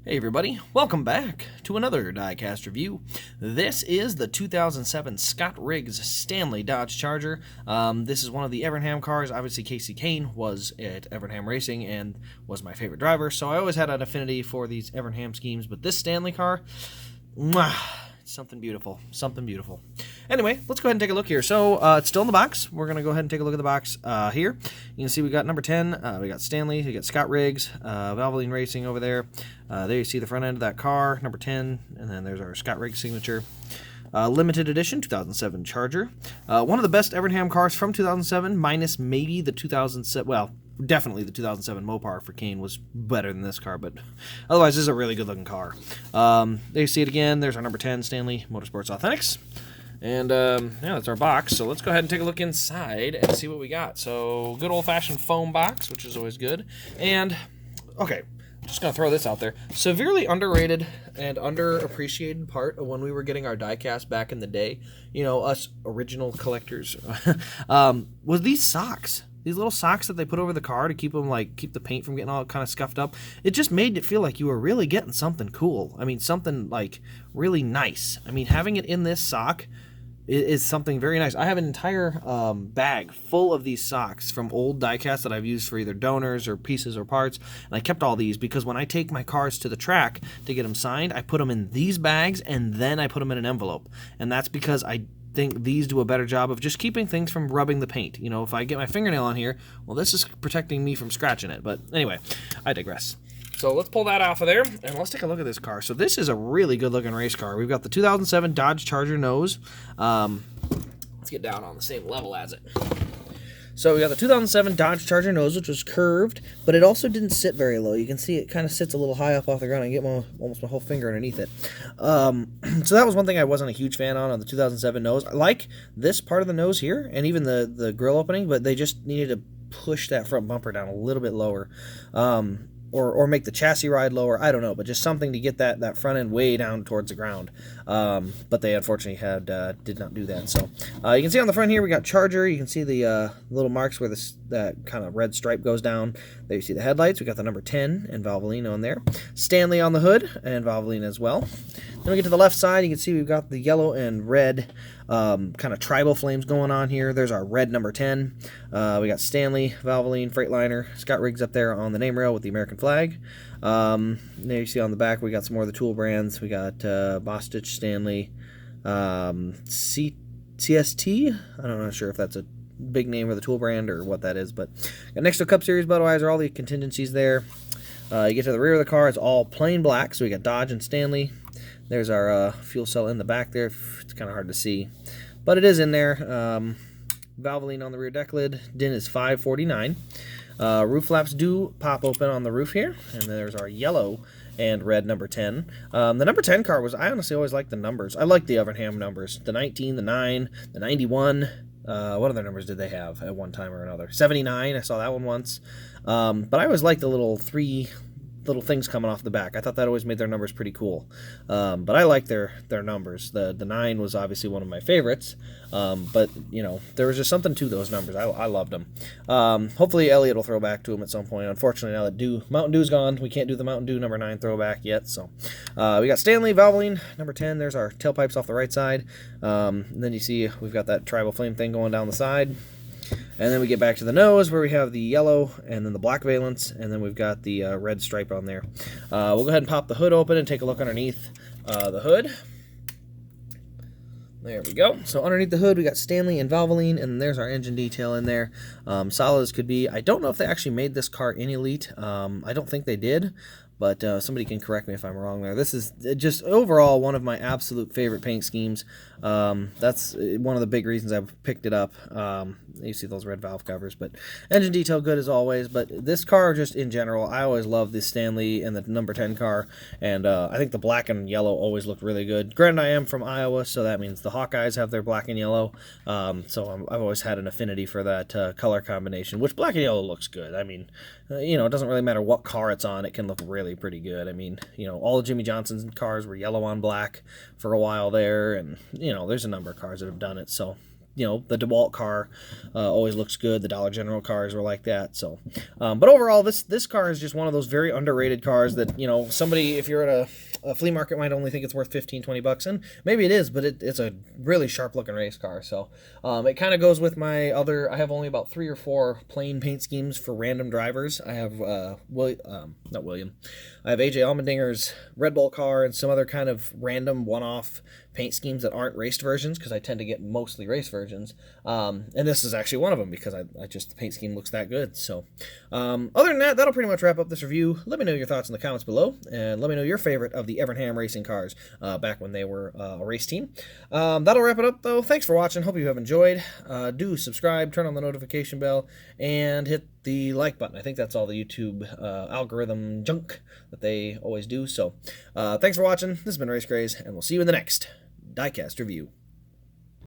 Hey everybody, welcome back to another Diecast review. This is the 2007 Scott Riggs Stanley Dodge Charger. This is one of the Evernham cars. Obviously Casey Kane was at Evernham Racing and was my favorite driver, so I always had an affinity for these Evernham schemes, but this Stanley car, something beautiful, something beautiful. Anyway, let's go ahead and take a look here. So it's still in the box. We're going to go ahead and take a look at the box here. You can see we got number 10, we got Stanley, we got Scott Riggs, Valvoline Racing over there. There you see the front end of that car, number 10, and then there's our Scott Riggs signature. Limited edition 2007 Charger. One of the best Evernham cars from 2007, minus maybe the 2007, well, definitely the 2007 Mopar for Kane was better than this car, but otherwise this is a really good looking car. There you see it again. There's our number 10 Stanley Motorsports Authentics. And yeah, that's our box. So let's go ahead and take a look inside and see what we got. So good old-fashioned foam box, which is always good. And okay, just gonna throw this out there. Severely underrated and underappreciated part of when we were getting our diecast back in the day, you know, us original collectors, was these socks. These little socks that they put over the car to keep them, like, keep the paint from getting all kind of scuffed up. It just made it feel like you were really getting something cool. I mean, something, like, really nice. I mean, having it in this sock is something very nice. I have an entire bag full of these socks from old diecasts that I've used for either donors or pieces or parts, and I kept all these because when I take my cars to the track to get them signed, I put them in these bags and then I put them in an envelope, and that's because I think these do a better job of just keeping things from rubbing the paint. You know, if I get my fingernail on here, well, this is protecting me from scratching it. But anyway, I digress. So let's pull that off of there, and let's take a look at this car. So this is a really good-looking race car. We've got the 2007 Dodge Charger nose. Let's get down on the same level as it. So we got the 2007 Dodge Charger nose, which was curved, but it also didn't sit very low. You can see it kind of sits a little high up off the ground. I get almost my whole finger underneath it. So that was one thing I wasn't a huge fan on the 2007 nose. I like this part of the nose here, and even the grill opening, but they just needed to push that front bumper down a little bit lower. Or make the chassis ride lower, I don't know, but just something to get that front end way down towards the ground. But they unfortunately did not do that. So you can see on the front here we got Charger. You can see the little marks where that kind of red stripe goes down. There you see the headlights. We got the number 10 and Valvoline on there. Stanley on the hood and Valvoline as well. Then we get to the left side. You can see we've got the yellow and red kind of tribal flames going on here. There's our red number 10. We got Stanley, Valvoline, Freightliner, Scott Riggs up there on the name rail with the American flag. There you see on the back we got some more of the tool brands. We got Bostitch, Stanley, CST. I'm not sure if that's a big name of the tool brand or what that is, but got next to Cup Series Budweiser, all the contingencies there. You get to the rear of the car, it's all plain black, so we got Dodge and Stanley. There's our fuel cell in the back there. It's kind of hard to see, but it is in there. Valvoline on the rear deck lid. DIN is 549. Roof flaps do pop open on the roof here, and then there's our yellow and red number 10. The number 10 car I honestly always liked the numbers. I like the Evernham numbers. The 19, the 9, the 91. What other numbers did they have at one time or another? 79, I saw that one once. But I always liked the little three little things coming off the back. I thought that always made their numbers pretty cool. But I like their numbers. The 9 was obviously one of my favorites. But, you know, there was just something to those numbers. I loved them. Hopefully Elliott will throw back to them at some point. Unfortunately, now that Mountain Dew's gone, we can't do the Mountain Dew number 9 throwback yet. So we got Stanley, Valvoline, number 10. There's our tailpipes off the right side. And then you see we've got that tribal flame thing going down the side. And then we get back to the nose where we have the yellow and then the black valence, and then we've got the red stripe on there. We'll go ahead and pop the hood open and take a look underneath the hood. There we go. So underneath the hood we got Stanley and Valvoline, and there's our engine detail in there. Solid as could be. I don't know if they actually made this car in Elite. I don't think they did. But somebody can correct me if I'm wrong there. This is just overall one of my absolute favorite paint schemes. That's one of the big reasons I've picked it up. You see those red valve covers, but engine detail good as always. But this car, just in general, I always love the Stanley and the number 10 car, and I think the black and yellow always look really good. Granted, I am from Iowa, so that means the Hawkeyes have their black and yellow. So I've always had an affinity for that color combination, which black and yellow looks good. I mean, you know, it doesn't really matter what car it's on; it can look really pretty good. I mean, you know, all of Jimmy Johnson's cars were yellow on black for a while there, and you know, there's a number of cars that have done it. So the DeWalt car always looks good. The Dollar General cars were like that. So, but overall, this car is just one of those very underrated cars that, somebody, if you're at a flea market, might only think it's worth 15-20 bucks, and maybe it is, but it's a really sharp looking race car. So it kind of goes with my other. I have only about 3 or 4 plain paint schemes for random drivers. I have not William. I have AJ Allmendinger's Red Bull car and some other kind of random one-off paint schemes that aren't raced versions, because I tend to get mostly race versions. And this is actually one of them, because I just, the paint scheme looks that good. So other than that, that'll pretty much wrap up this review. Let me know your thoughts in the comments below, and let me know your favorite of the Evernham racing cars back when they were a race team. That'll wrap it up, though. Thanks for watching. Hope you have enjoyed. Do subscribe, turn on the notification bell, and hit the like button. I think that's all the YouTube algorithm junk that they always do. So thanks for watching. This has been Race Craze, and we'll see you in the next Diecast review.